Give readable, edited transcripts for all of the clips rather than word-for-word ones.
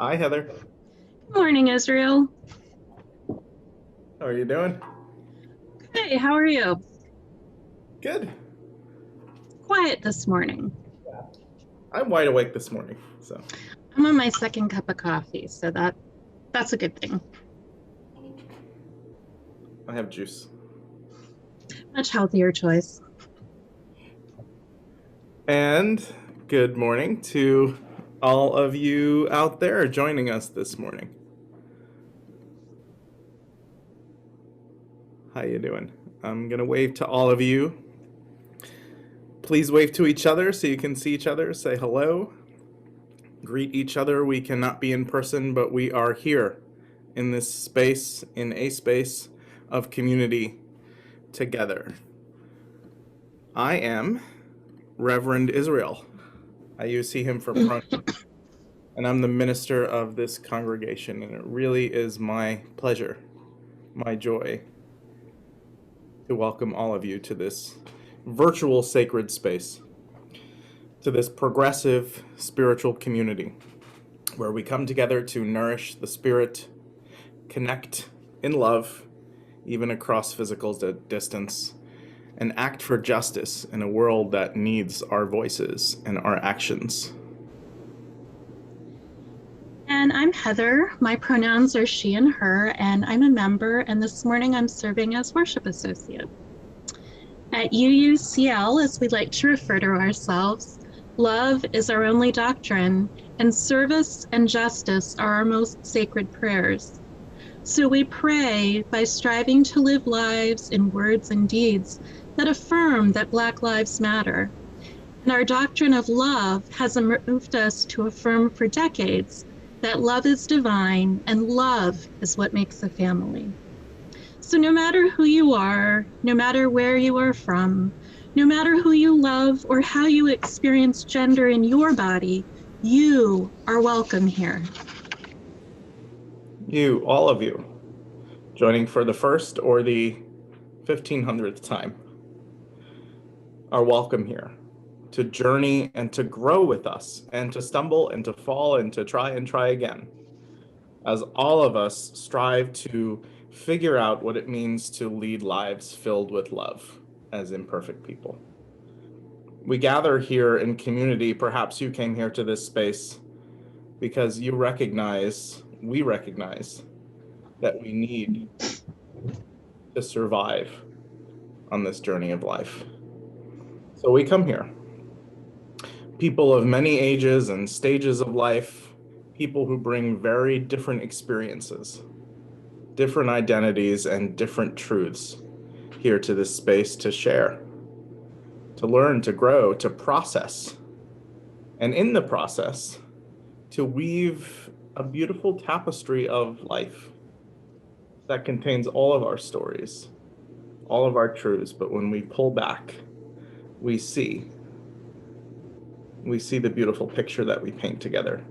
Hi, Heather. Good morning, Israel. How are you doing? Hey, how are you? Good. Quiet this morning. I'm wide awake this morning, so I'm on my second cup of coffee, so that's a good thing. I have juice. Much healthier choice. And good morning to all of you out there joining us this morning. How you doing? I'm gonna wave to all of you. Please wave to each other so you can see each other. Say hello. Greet each other. We cannot be in person, but we are here in this space, in a space of community together. I am Reverend Israel. I see him for pronouns, and I'm the minister of this congregation, and it really is my pleasure, my joy, to welcome all of you to this virtual sacred space, to this progressive spiritual community, where we come together to nourish the spirit, connect in love, even across physical distance, and act for justice in a world that needs our voices and our actions. And I'm Heather. My pronouns are she and her, and I'm a member, and this morning I'm serving as worship associate. At UUCL, as we like to refer to ourselves, love is our only doctrine, and service and justice are our most sacred prayers. So we pray by striving to live lives in words and deeds that affirm that Black lives matter. And our doctrine of love has moved us to affirm for decades that love is divine and love is what makes a family. So no matter who you are, no matter where you are from, no matter who you love or how you experience gender in your body, you are welcome here. You, all of you, joining for the first or the 1500th time, are welcome here to journey and to grow with us and to stumble and to fall and to try again, as all of us strive to figure out what it means to lead lives filled with love as imperfect people. We gather here in community. Perhaps you came here to this space because we recognize that we need to survive on this journey of life. So we come here. People of many ages and stages of life, people who bring very different experiences, different identities, and different truths here to this space to share, to learn, to grow, to process, and in the process, to weave a beautiful tapestry of life that contains all of our stories, all of our truths. But when we pull back, we see the beautiful picture that we paint together.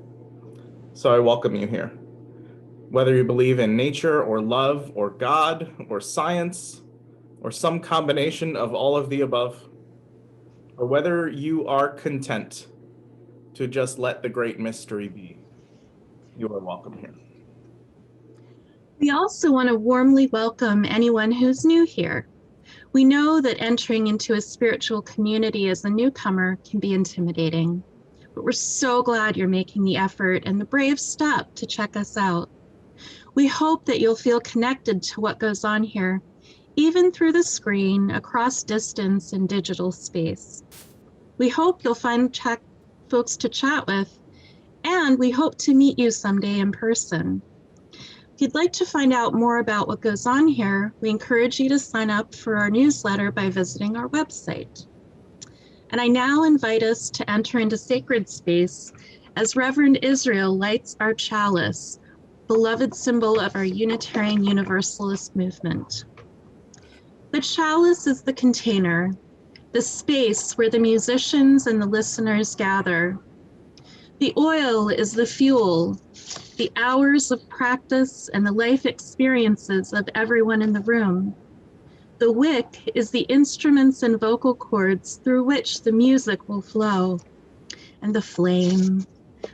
So I welcome you here. Whether you believe in nature or love or God or science or some combination of all of the above, or whether you are content to just let the great mystery be, you are welcome here. We also want to warmly welcome anyone who's new here. We know that entering into a spiritual community as a newcomer can be intimidating, but we're so glad you're making the effort and the brave step to check us out. We hope that you'll feel connected to what goes on here, even through the screen, across distance and digital space. We hope you'll find folks to chat with, and we hope to meet you someday in person. If you'd like to find out more about what goes on here, we encourage you to sign up for our newsletter by visiting our website. And I now invite us to enter into sacred space as Reverend Israel lights our chalice, beloved symbol of our Unitarian Universalist movement. The chalice is the container, the space where the musicians and the listeners gather. The oil is the fuel, the hours of practice and the life experiences of everyone in the room. The wick is the instruments and vocal cords through which the music will flow. And the flame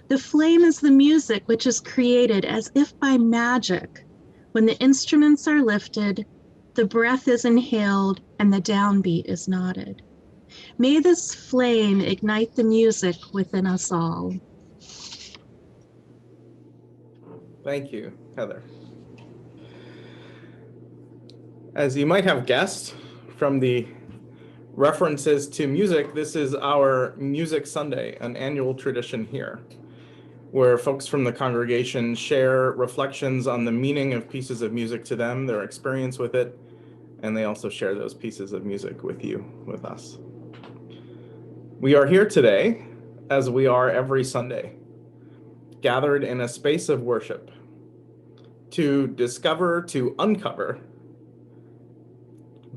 The flame is the music which is created as if by magic. When the instruments are lifted, the breath is inhaled, and the downbeat is nodded. May this flame ignite the music within us all. Thank you, Heather. As you might have guessed from the references to music, this is our Music Sunday, an annual tradition here, where folks from the congregation share reflections on the meaning of pieces of music to them, their experience with it, and they also share those pieces of music with you, with us. We are here today, as we are every Sunday, gathered in a space of worship to discover, to uncover,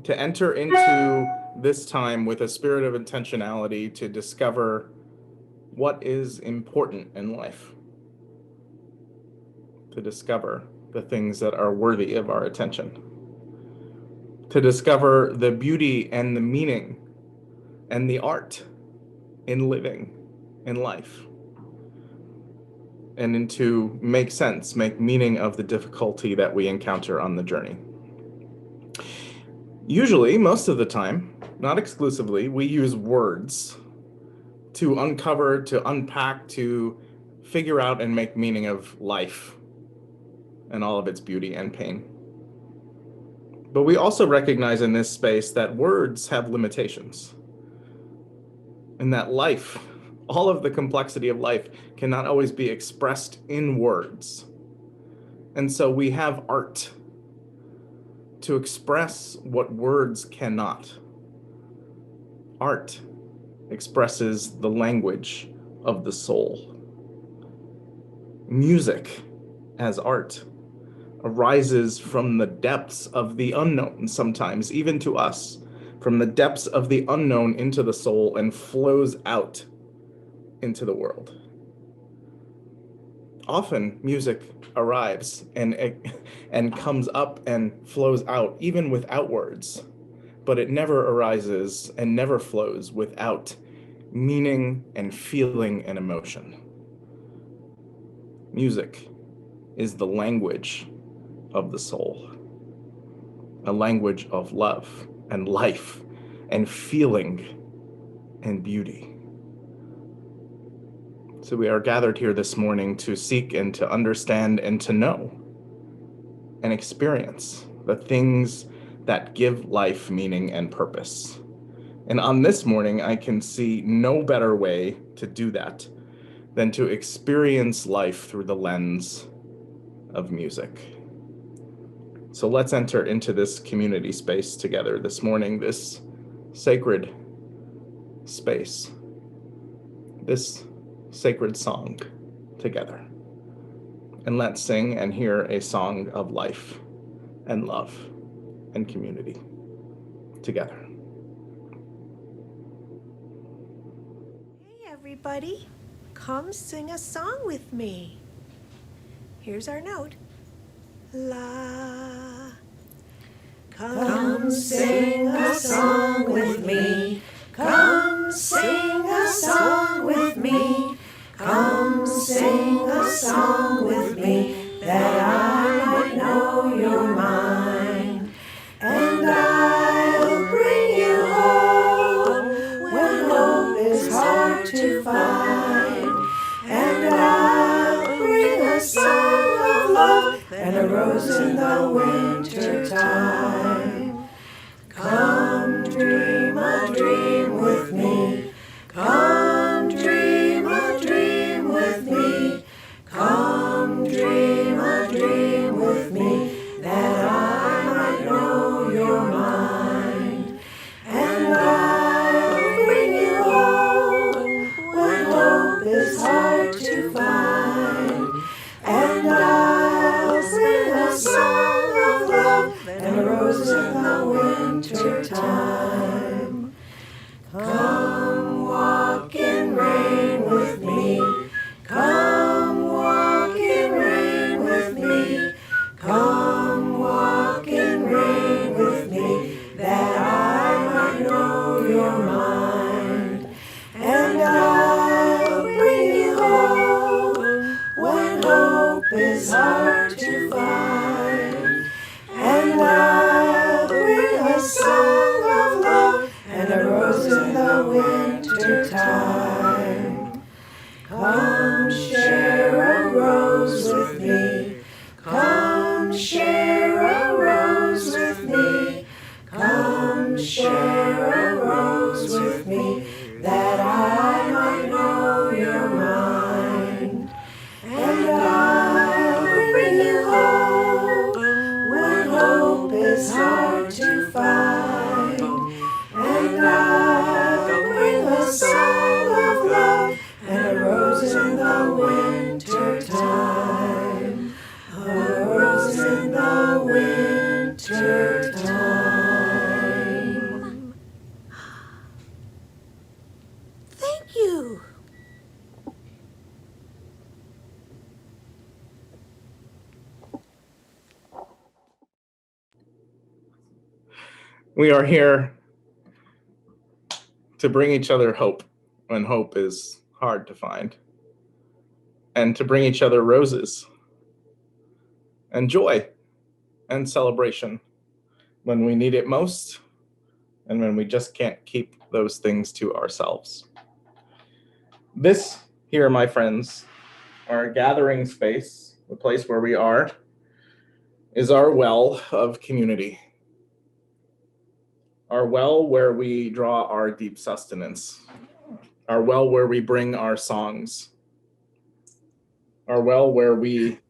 to enter into this time with a spirit of intentionality to discover what is important in life, to discover the things that are worthy of our attention, to discover the beauty and the meaning and the art in living in life, and to make sense, make meaning of the difficulty that we encounter on the journey. Usually, most of the time, not exclusively, we use words to uncover, to unpack, to figure out and make meaning of life and all of its beauty and pain. But we also recognize in this space that words have limitations, and that life, all of the complexity of life, cannot always be expressed in words. And so we have art to express what words cannot. Art expresses the language of the soul. Music, as art, arises from the depths of the unknown, sometimes, even to us, from the depths of the unknown into the soul and flows out into the world. Often music arrives and comes up and flows out, even without words, but it never arises and never flows without meaning and feeling and emotion. Music is the language of the soul, a language of love and life and feeling and beauty. So we are gathered here this morning to seek and to understand and to know and experience the things that give life meaning and purpose. And on this morning, I can see no better way to do that than to experience life through the lens of music. So let's enter into this community space together this morning, this sacred space, this sacred song together. And let's sing and hear a song of life and love and community together. Hey everybody, come sing a song with me. Here's our note. La. Come sing a song with me. Come sing a song with me. Come sing a song with me, that I might know you're mine. And I'll bring you home when hope is hard to find. And I'll bring a song of love and a rose in the winter time. Come dream a dream with me. Come dream a dream with me. Come dream a dream with me, that I might know you're mine. And I'll bring you home when hope is hard to find. And I'll sing a song of love and a rose in the winter time. Come walk in rain with me. Come walk in rain with me. Come walk in rain with me, that I might know you're mine. And I'll bring you home time. Thank you. We are here to bring each other hope when hope is hard to find, and to bring each other roses and joy and celebration when we need it most and when we just can't keep those things to ourselves. This here, my friends, our gathering space, the place where we are, is our well of community. Our well where we draw our deep sustenance. Our well where we bring our songs. Our well where we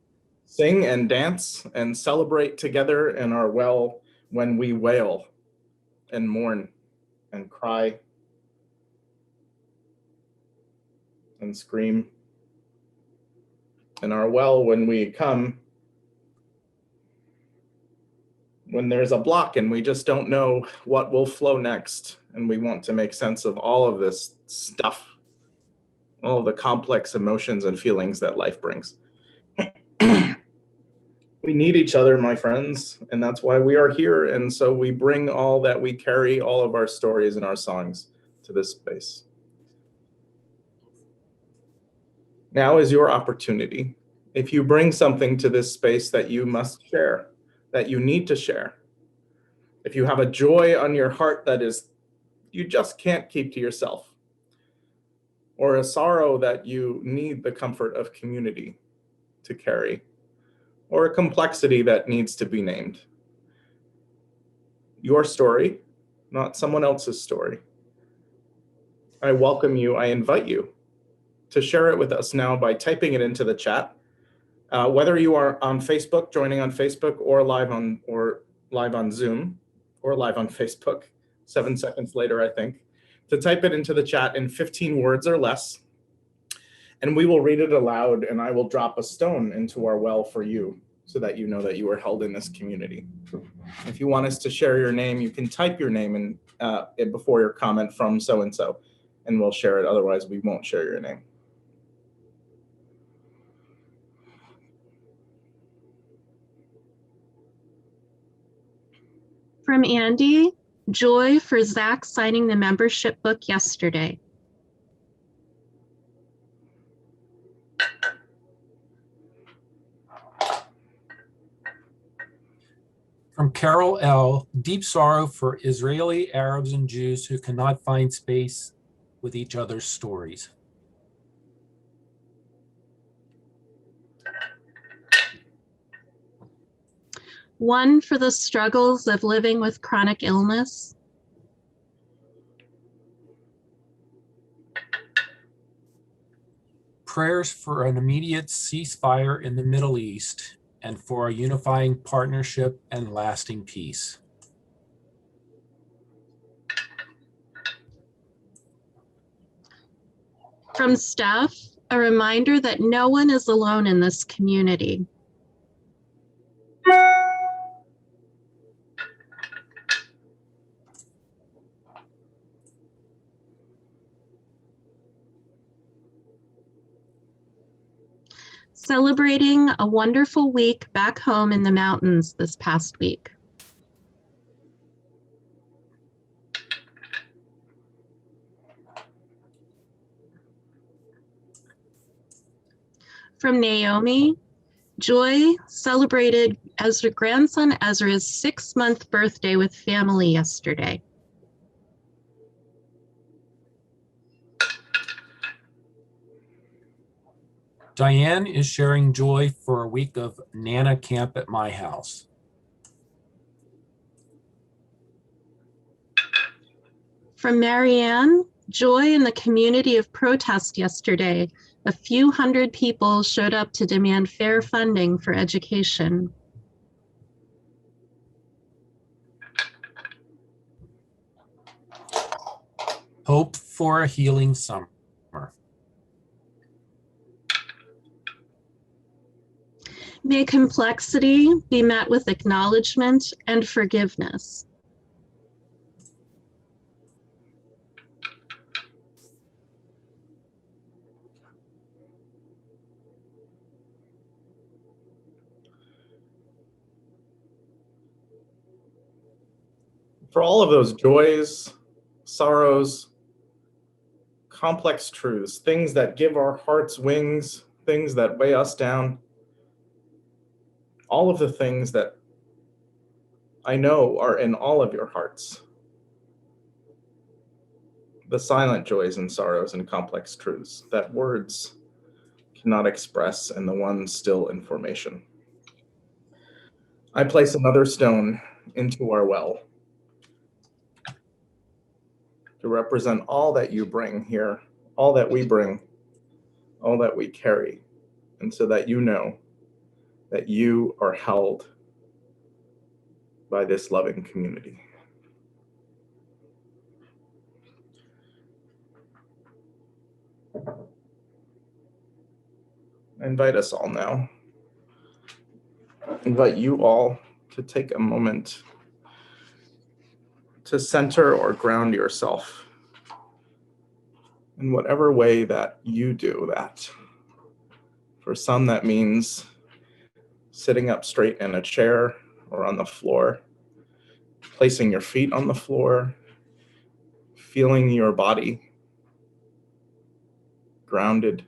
sing and dance and celebrate together, and our well when we wail and mourn and cry and scream. And our well when we come when there's a block and we just don't know what will flow next, and we want to make sense of all of this stuff, all of the complex emotions and feelings that life brings. We need each other, my friends, and that's why we are here. And so we bring all that we carry, all of our stories and our songs, to this space. Now is your opportunity. If you bring something to this space that you must share, that you need to share, if you have a joy on your heart that is you just can't keep to yourself, or a sorrow that you need the comfort of community to carry, or a complexity that needs to be named, your story, not someone else's story, I welcome you, I invite you to share it with us now by typing it into the chat. Whether you are on Facebook, joining on Facebook, or live on Zoom, or live on Facebook, 7 seconds later, I think, to type it into the chat in 15 words or less, and we will read it aloud, and I will drop a stone into our well for you so that you know that you are held in this community. If you want us to share your name, you can type your name in before your comment from so-and-so, and we'll share it. Otherwise, we won't share your name. From Andy, joy for Zach signing the membership book yesterday. From Carol L., deep sorrow for Israeli Arabs and Jews who cannot find space with each other's stories. One for the struggles of living with chronic illness. Prayers for an immediate ceasefire in the Middle East and for a unifying partnership and lasting peace. From Steph, a reminder that no one is alone in this community. Celebrating a wonderful week back home in the mountains this past week. From Naomi, Joy celebrated as her grandson Ezra's 6-month birthday with family yesterday. Diane is sharing joy for a week of Nana camp at my house. From Marianne, joy in the community of protest yesterday. A few hundred people showed up to demand fair funding for education. Hope for a healing summer. May complexity be met with acknowledgement and forgiveness. For all of those joys, sorrows, complex truths, things that give our hearts wings, things that weigh us down, all of the things that I know are in all of your hearts. The silent joys and sorrows and complex truths that words cannot express, and the one still in formation. I place another stone into our well to represent all that you bring here, all that we bring, all that we carry, and so that you know that you are held by this loving community. I invite us all now. I invite you all to take a moment to center or ground yourself in whatever way that you do that. For some, that means sitting up straight in a chair or on the floor, placing your feet on the floor, feeling your body grounded,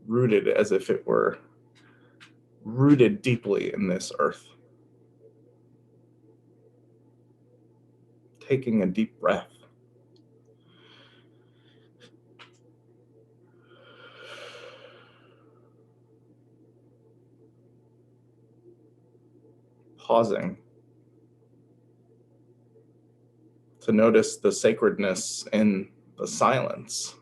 rooted as if it were rooted deeply in this earth. Taking a deep breath. Pausing to notice the sacredness in the silence.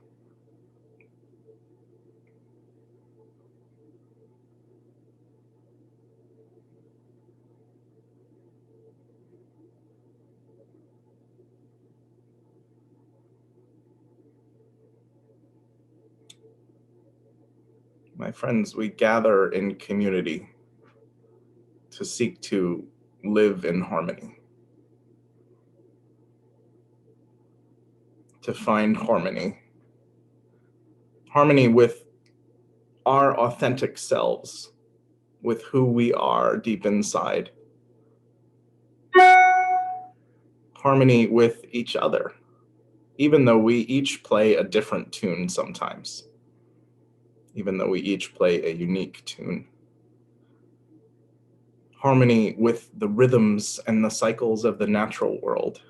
My friends, we gather in community to seek to live in harmony, to find harmony with our authentic selves, with who we are deep inside, harmony with each other, even though we each play a different tune sometimes, even though we each play a unique tune. Harmony with the rhythms and the cycles of the natural world.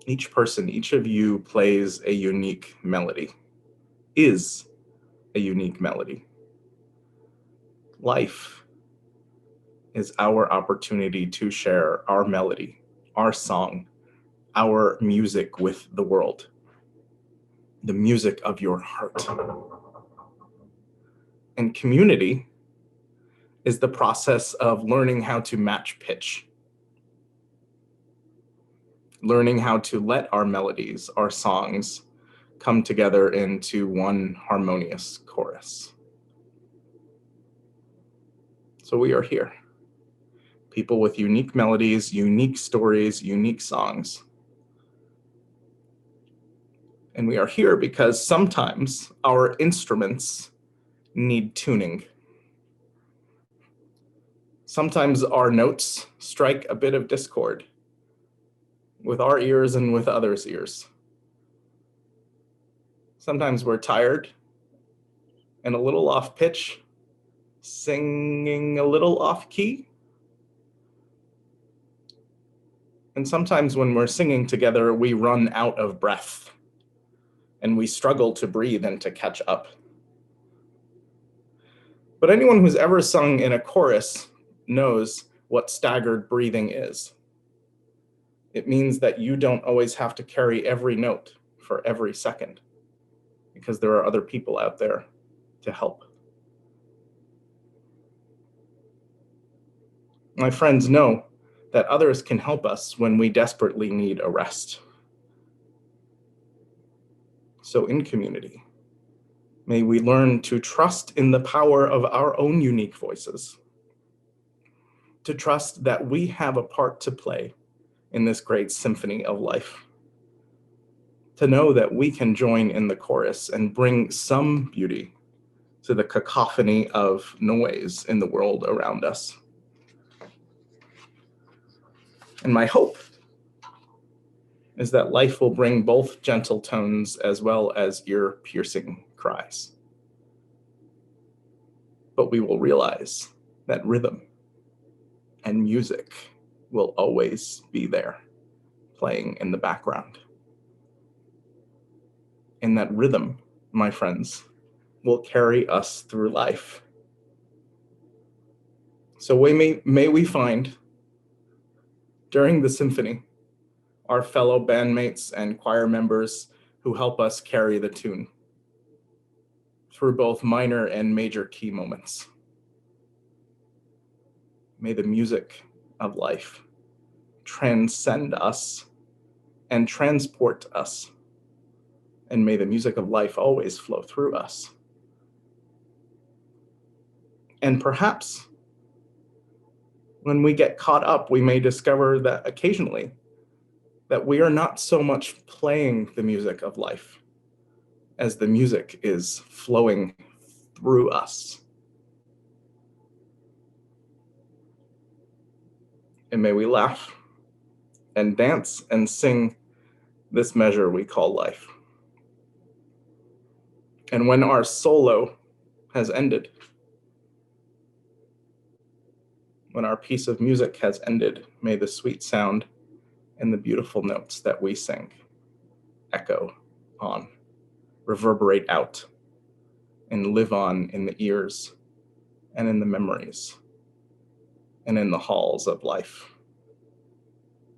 Each person, each of you plays a unique melody, is a unique melody. Life is our opportunity to share our melody, our song, our music with the world, the music of your heart. And community is the process of learning how to match pitch, learning how to let our melodies, our songs, come together into one harmonious chorus. So we are here, people with unique melodies, unique stories, unique songs. And we are here because sometimes our instruments need tuning. Sometimes our notes strike a bit of discord with our ears and with others' ears. Sometimes we're tired and a little off pitch, singing a little off key. And sometimes when we're singing together, we run out of breath and we struggle to breathe and to catch up. But anyone who's ever sung in a chorus knows what staggered breathing is. It means that you don't always have to carry every note for every second, because there are other people out there to help. My friends know that others can help us when we desperately need a rest. So in community, May we learn to trust in the power of our own unique voices, to trust that we have a part to play in this great symphony of life, to know that we can join in the chorus and bring some beauty to the cacophony of noise in the world around us. And my hope is that life will bring both gentle tones as well as ear-piercing cries. But we will realize that rhythm and music will always be there, playing in the background. And that rhythm, my friends, will carry us through life. So may we find, during the symphony, our fellow bandmates and choir members who help us carry the tune through both minor and major key moments. May the music of life transcend us and transport us. And may the music of life always flow through us. And perhaps when we get caught up, we may discover that occasionally that we are not so much playing the music of life as the music is flowing through us. And may we laugh and dance and sing this measure we call life. And when our solo has ended, when our piece of music has ended, may the sweet sound and the beautiful notes that we sing echo on, reverberate out, and live on in the ears and in the memories and in the halls of life,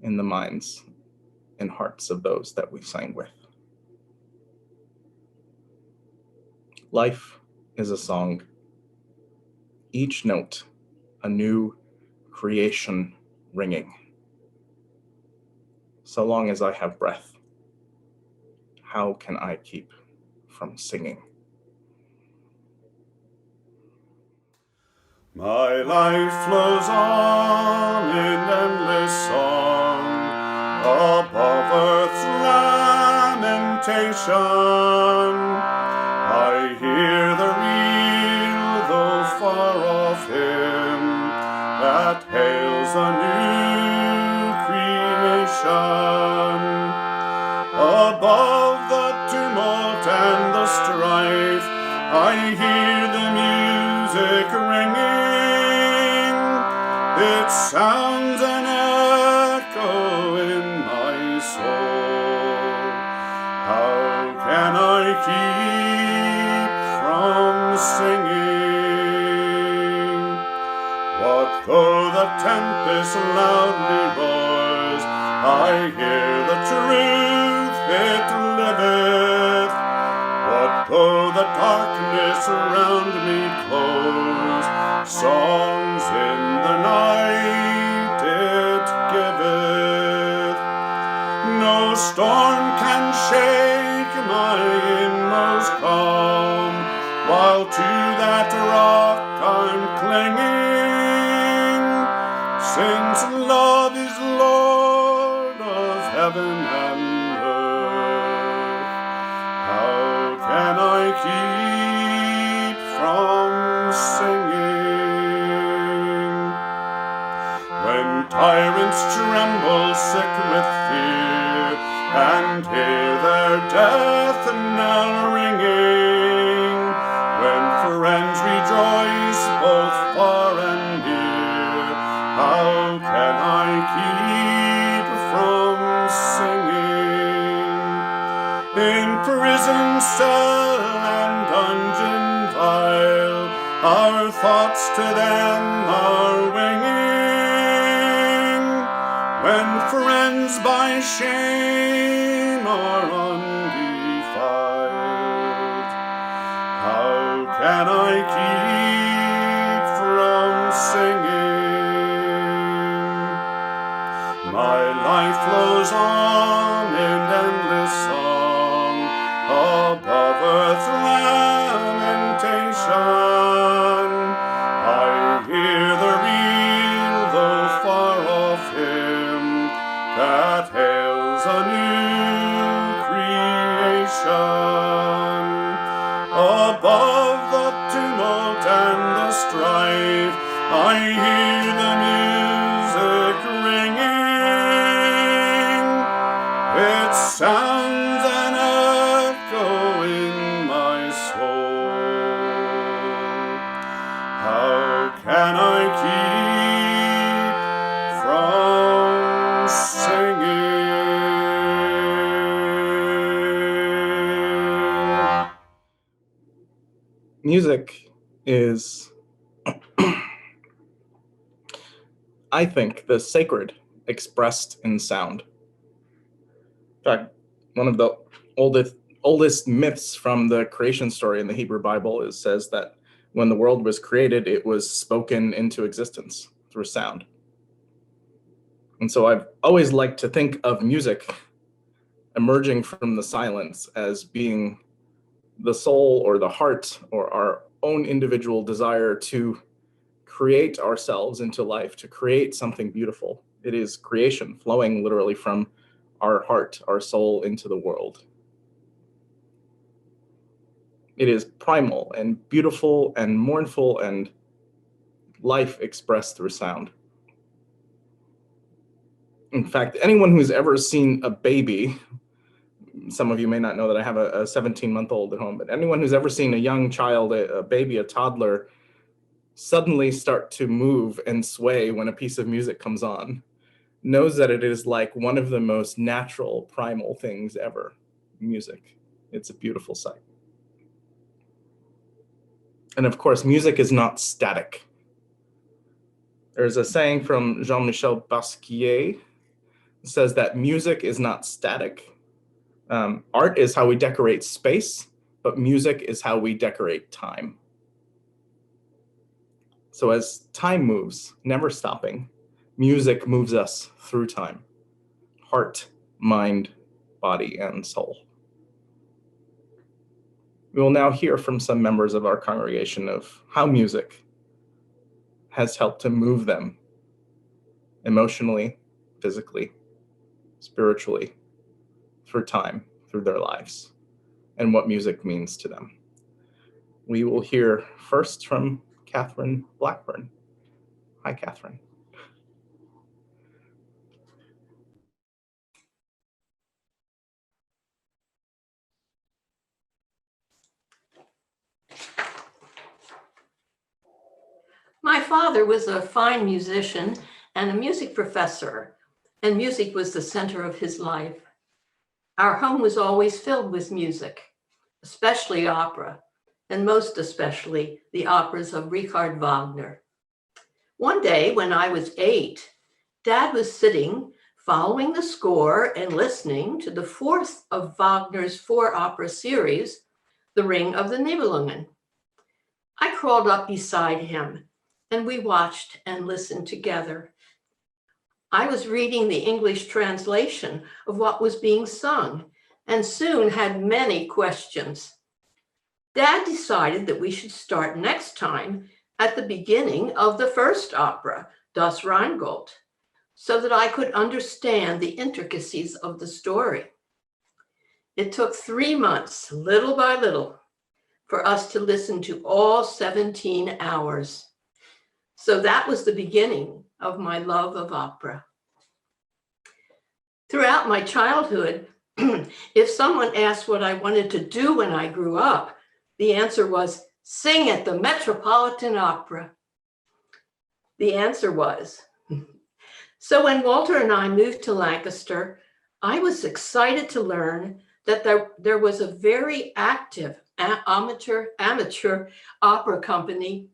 in the minds and hearts of those that we sang with. Life is a song, each note a new creation ringing. So long as I have breath, how can I keep from singing? My life flows on in endless song, above earth's lamentation. I hear the real, though far off hymn, that hails a new creation. Above the tumult and the strife, I hear the music ringing. It sounds an echo in my soul. How can I keep from singing? What though the tempest loudly roars, I hear the truth, it liveth. What though the darkness around me close, songs in the night it giveth. No storm can shake my inmost calm, while to that rock I'm clinging, since love is Lord of heaven and earth. How can I keep from singing? When tyrants tremble sick with fear, and hear their death knell ringing, when friends rejoice both far and near, how can I keep from singing? In prison cell and dungeon vile, our thoughts to them are winging. When friends by shame are undefiled, how can I keep from singing? My life flows on in endless song, above earth's I hear the music ringing. It sounds an echo in my soul. How can I keep from singing? Music is, I think, the sacred expressed in sound. In fact, one of the oldest myths from the creation story in the Hebrew Bible says that when the world was created, it was spoken into existence through sound. And so I've always liked to think of music emerging from the silence as being the soul or the heart or our own individual desire to create ourselves into life, to create something beautiful. It is creation flowing literally from our heart, our soul into the world. It is primal and beautiful and mournful and life expressed through sound. In fact, anyone who's ever seen a baby, some of you may not know that I have a 17-month-old at home, but anyone who's ever seen a young child, a baby, a toddler, suddenly start to move and sway when a piece of music comes on, knows that it is like one of the most natural, primal things ever, music. It's a beautiful sight. And of course, music is not static. There's a saying from Jean-Michel Basquiat that says that music is not static. Art is how we decorate space, but music is how we decorate time. So as time moves, never stopping, music moves us through time, heart, mind, body, and soul. We will now hear from some members of our congregation of how music has helped to move them emotionally, physically, spiritually, through time, through their lives, and what music means to them. We will hear first from Catherine Blackburn. Hi, Catherine. My father was a fine musician and a music professor, and music was the center of his life. Our home was always filled with music, especially opera, and most especially the operas of Richard Wagner. One day when I was 8, Dad was sitting, following the score and listening to the fourth of Wagner's 4 opera series, The Ring of the Nibelungen. I crawled up beside him, and we watched and listened together. I was reading the English translation of what was being sung and soon had many questions. Dad decided that we should start next time at the beginning of the first opera, Das Rheingold, so that I could understand the intricacies of the story. It took 3 months, little by little, for us to listen to all 17 hours. So that was the beginning of my love of opera. Throughout my childhood, if someone asked what I wanted to do when I grew up, the answer was sing at the Metropolitan Opera. The answer was. So when Walter and I moved to Lancaster, I was excited to learn that there was a very active amateur opera company.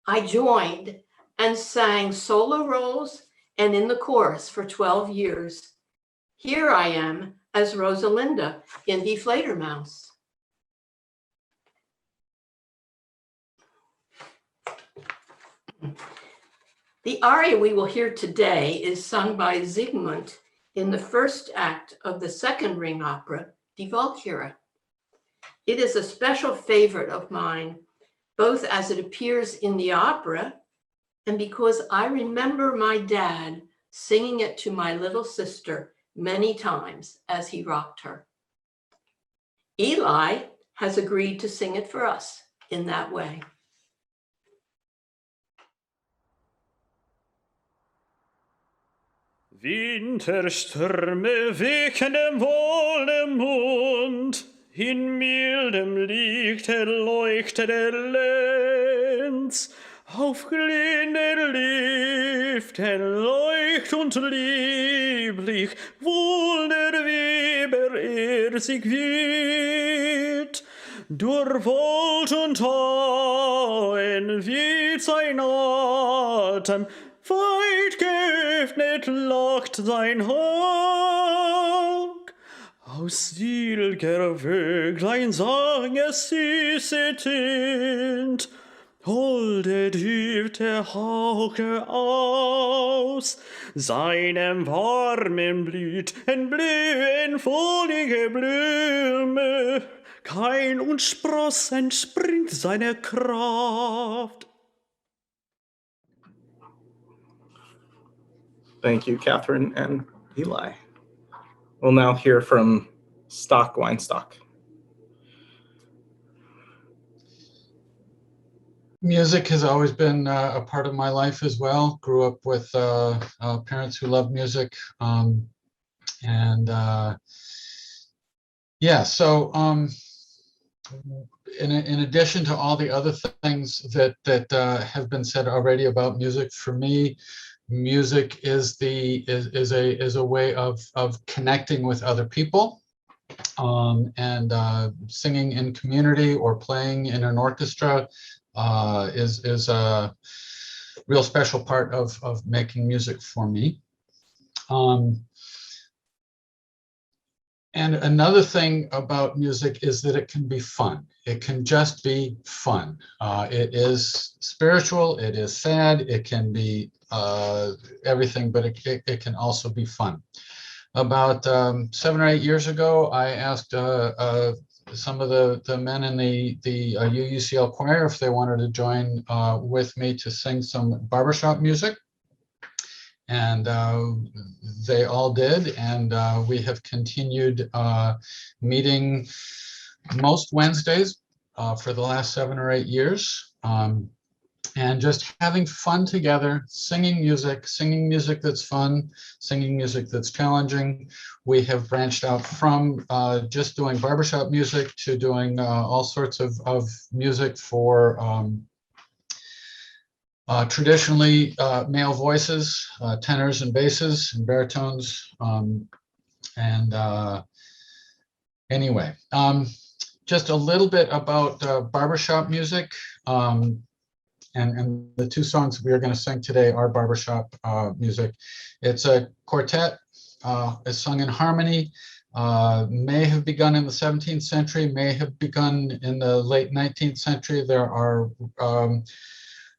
I joined and sang solo roles and in the chorus for 12 years. Here I am as Rosalinda in Die Fledermaus. The aria we will hear today is sung by Siegmund in the first act of the second Ring opera, Die Walküre. It is a special favorite of mine, both as it appears in the opera and because I remember my dad singing it to my little sister many times as he rocked her. Eli has agreed to sing it for us in that way. Winterstürme wecken dem wohlen Mond, in mildem Lichte leuchtet der Lenz, auf glühender Lüften leucht und lieblich, wohl der Weber sich wird. Durch Wold und Hauen weht sein Atem, weit geöffnet lockt sein Hauch. Aus stilger Wöglein sang es süße Tint, holde düfte Hauche aus, seinem warmen Blüten blühen frohliche Blume, kein und Spross entspringt seiner Kraft. Thank you, Catherine and Eli. We'll now hear from Stock Weinstock. Music has always been a part of my life as well. Grew up with parents who loved music. In addition to all the other things that have been said already about music, for me, music is a way of connecting with other people, and singing in community or playing in an orchestra is a real special part of making music for me. And another thing about music is that it can be fun. It can just be fun. It is spiritual, it is sad, it can be everything, but it can also be fun. About 7 or 8 years ago, I asked some of the men in the UUCL choir if they wanted to join with me to sing some barbershop music. And they all did, and we have continued meeting most Wednesdays for the last 7 or 8 years, and just having fun together, singing music that's fun, singing music that's challenging. We have branched out from just doing barbershop music to doing all sorts of music for traditionally male voices, tenors and basses and baritones. Anyway, just a little bit about barbershop music. And the two songs we are going to sing today are barbershop music. It's a quartet. It's sung in harmony. May have begun in the 17th century, may have begun in the late 19th century. There are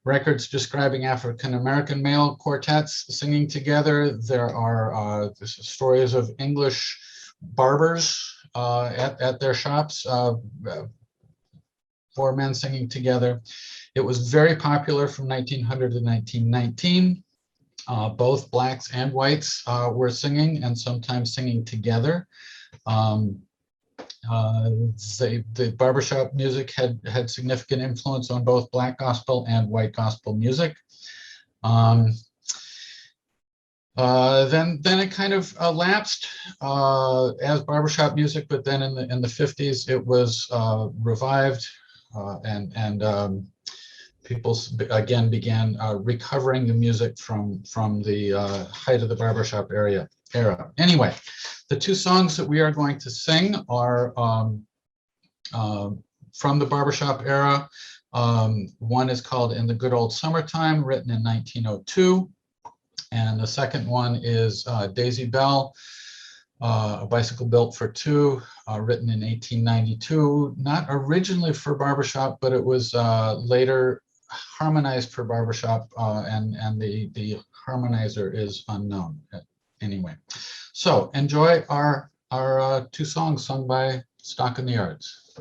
records describing African-American male quartets singing together. There are stories of English barbers at their shops, 4 men singing together. It was very popular from 1900 to 1919. Both blacks and whites were singing, and sometimes singing together. The barbershop music had significant influence on both black gospel and white gospel music. Then it kind of lapsed as barbershop music, but then in the 50s it was revived, and people again began recovering the music from the height of the barbershop era. Anyway, the two songs that we are going to sing are from the barbershop era. One is called In the Good Old Summertime, written in 1902. And the second one is Daisy Bell, A Bicycle Built for Two, written in 1892. Not originally for barbershop, but it was later harmonized for barbershop, and the harmonizer is unknown. Anyway, so enjoy our two songs sung by Stock in the Yards.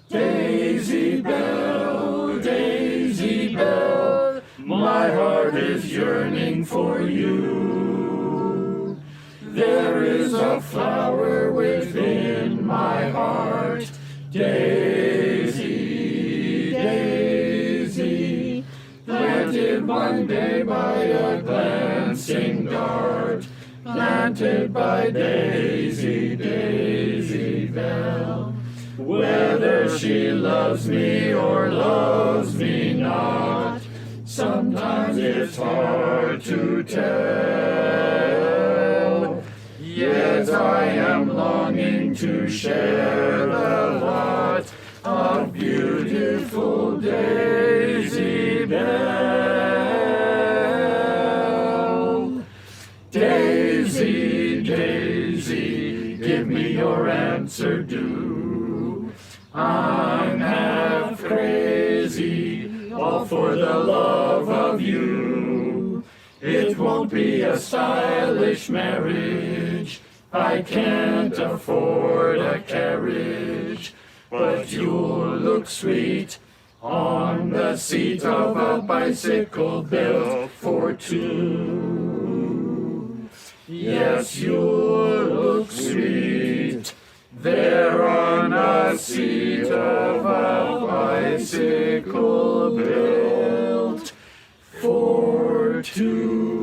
Daisy Bell, my heart is yearning for you. There is a flower within my heart, Daisy, daisy, planted one day by a glancing dart, planted by Daisy, Daisy Bell. Whether she loves me or loves me not, sometimes it's hard to tell. Yet I am longing to share the lot of beautiful Daisy Bell. Daisy, Daisy, give me your answer due. I'm half crazy, all for the love of you. It won't be a stylish marriage, I can't afford a carriage, but you'll look sweet on the seat of a bicycle built for two. Yes, you'll look sweet there on a seat of a bicycle built for two.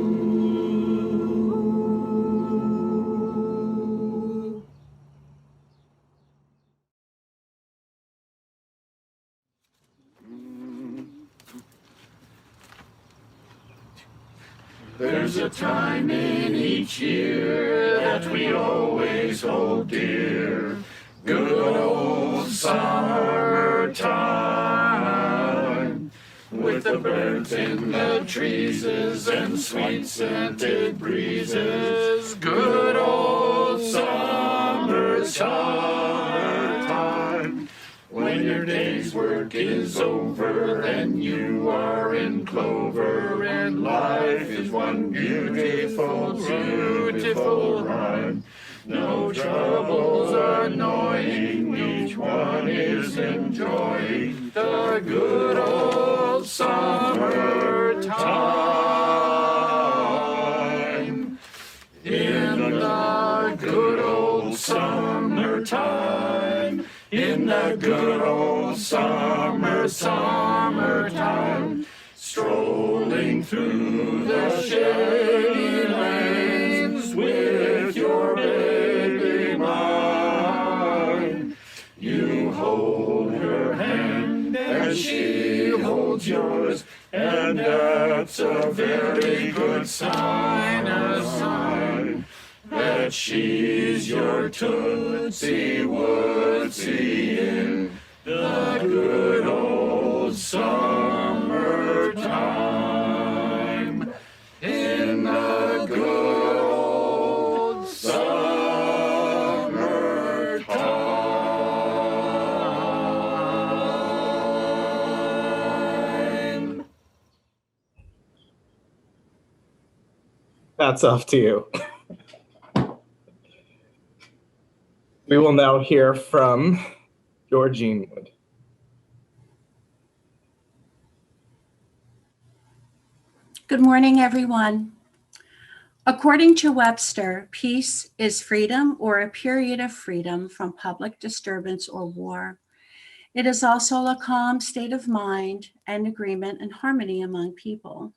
There's a time in each year that we always hold dear, good old summertime, with the birds in the trees and sweet scented breezes, good old summertime. When your day's work is over, then you are in clover, and life is one beautiful, beautiful rhyme. No troubles annoying, each one is enjoying the good old summertime. In the good old summertime, in the good old summertime, strolling through the shady lanes with your baby mine. You hold her hand and she holds yours, and that's a very good sign, a sign that she's your Tootsie Wootsie in the good old summertime. In the good old summertime. That's off to you. We will now hear from Georgine Wood. Good morning, everyone. According to Webster, peace is freedom or a period of freedom from public disturbance or war. It is also a calm state of mind and agreement and harmony among people.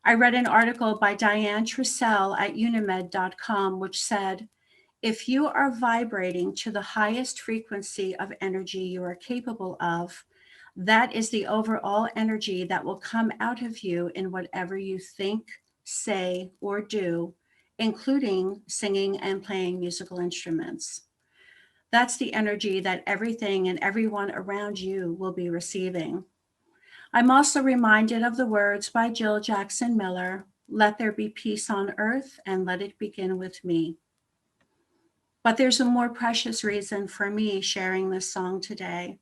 I read an article by Diane Trussell at unimed.com, which said, if you are vibrating to the highest frequency of energy you are capable of, that is the overall energy that will come out of you in whatever you think, say, or do, including singing and playing musical instruments. That's the energy that everything and everyone around you will be receiving. I'm also reminded of the words by Jill Jackson Miller, let there be peace on earth and let it begin with me. But there's a more precious reason for me sharing this song today.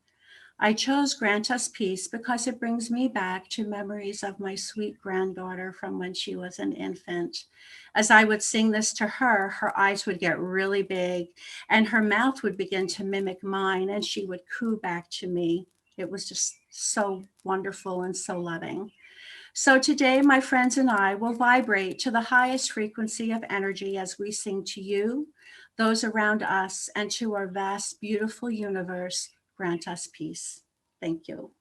I chose Grant Us Peace because it brings me back to memories of my sweet granddaughter from when she was an infant. As I would sing this to her, her eyes would get really big and her mouth would begin to mimic mine and she would coo back to me. It was just so wonderful and so loving. So today, my friends and I will vibrate to the highest frequency of energy as we sing to you, those around us, and to our vast, beautiful universe, grant us peace. Thank you.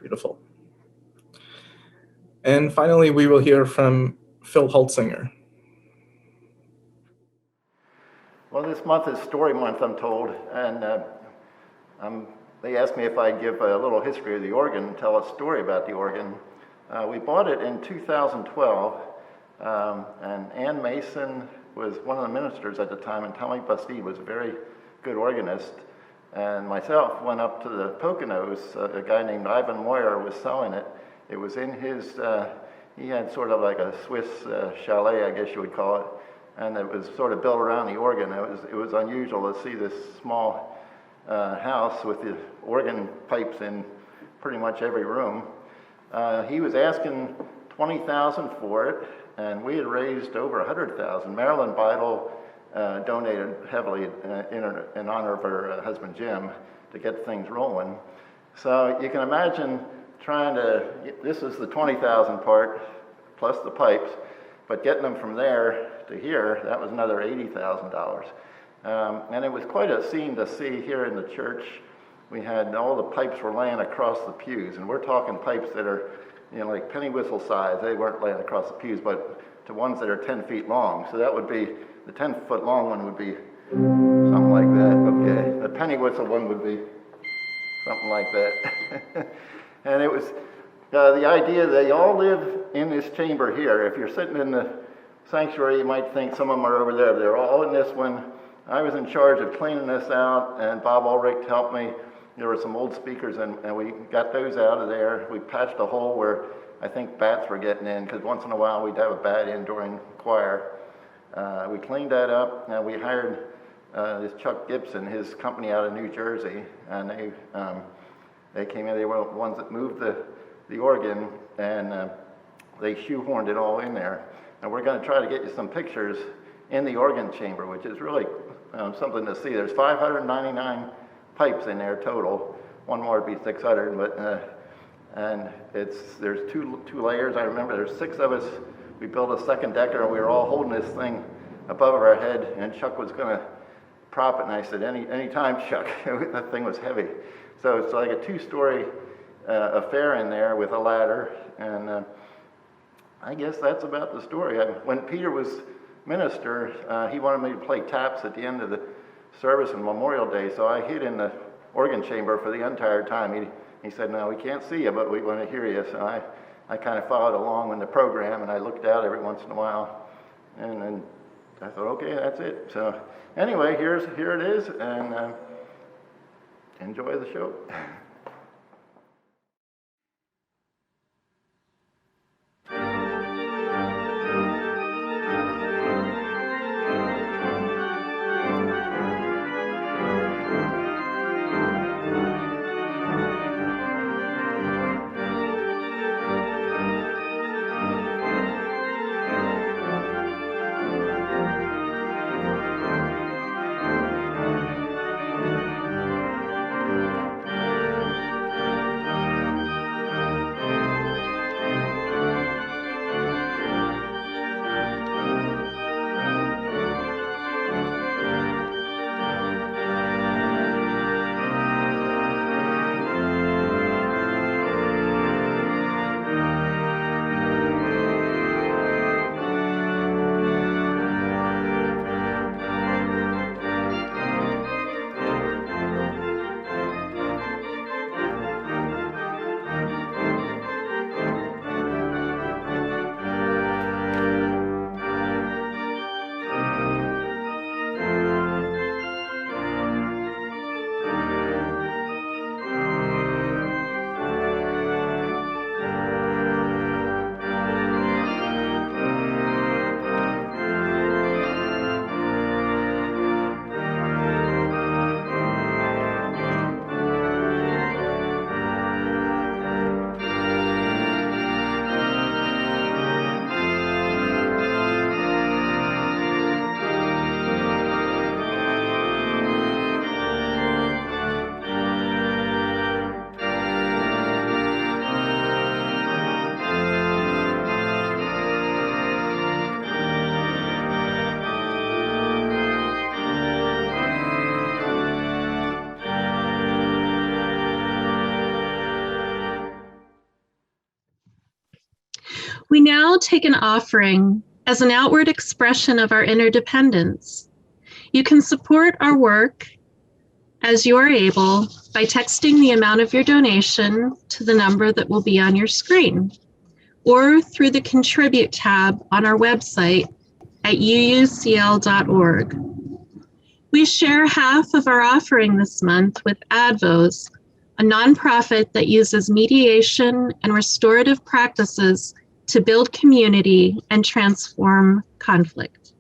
Beautiful. And finally, we will hear from Phil Holtzinger. Well, this month is Story Month, I'm told, and they asked me if I'd give a little history of the organ and tell a story about the organ. We bought it in 2012, and Ann Mason was one of the ministers at the time, and Tommy Bastide was a very good organist. And myself went up to the Poconos. A guy named Ivan Moyer was selling it. It was in his, he had sort of like a Swiss chalet, I guess you would call it, and it was sort of built around the organ. It was unusual to see this small house with the organ pipes in pretty much every room. He was asking $20,000 for it, and we had raised over $100,000. Marilyn Beidel donated heavily in honor of her husband Jim to get things rolling. So you can imagine trying to, this is the $20,000 part plus the pipes, but getting them from there to here, that was another $80,000. And it was quite a scene to see here in the church. We had all the pipes were laying across the pews, and we're talking pipes that are, you know, like penny whistle size. They weren't laying across the pews, but to ones that are 10 feet long. So that would be, the 10-foot long one would be something like that. Okay, the penny whistle one would be something like that. And it was the idea they all live in this chamber here. If you're sitting in the sanctuary, you might think some of them are over there. They're all in this one. I was in charge of cleaning this out, and Bob Ulrich helped me. There were some old speakers, and we got those out of there. We patched a hole where I think bats were getting in, because once in a while we'd have a bat in during choir. We cleaned that up, and we hired this Chuck Gibson, his company out of New Jersey, and they came in. They were the ones that moved the organ, and they shoehorned it all in there. And we're going to try to get you some pictures in the organ chamber, which is really something to see. There's 599 pipes in there total. One more would be 600, but and there's two layers. I remember there's 6 of us. We built a second decker, and we were all holding this thing above our head, and Chuck was going to prop it, and I said, any time, Chuck. That thing was heavy. So it's like a 2-story affair in there with a ladder, and I guess that's about the story. When Peter was minister, he wanted me to play taps at the end of the service on Memorial Day, so I hid in the organ chamber for the entire time. He said, no, we can't see you, but we want to hear you. So I kind of followed along in the program, and I looked out every once in a while, and then I thought, okay, that's it. So anyway, here it is, and enjoy the show. We now take an offering as an outward expression of our interdependence. You can support our work as you are able by texting the amount of your donation to the number that will be on your screen, or through the Contribute tab on our website at UUCL.org. We share half of our offering this month with Advos, a nonprofit that uses mediation and restorative practices to build community and transform conflict.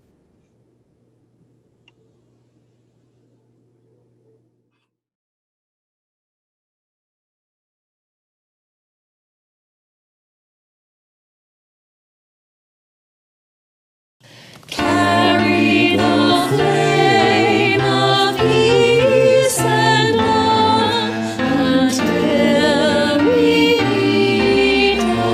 Carry the flame of peace and love until we meet again.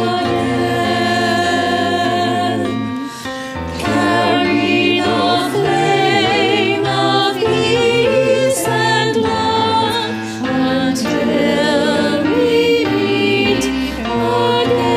Carry the flame of peace and love until we meet again.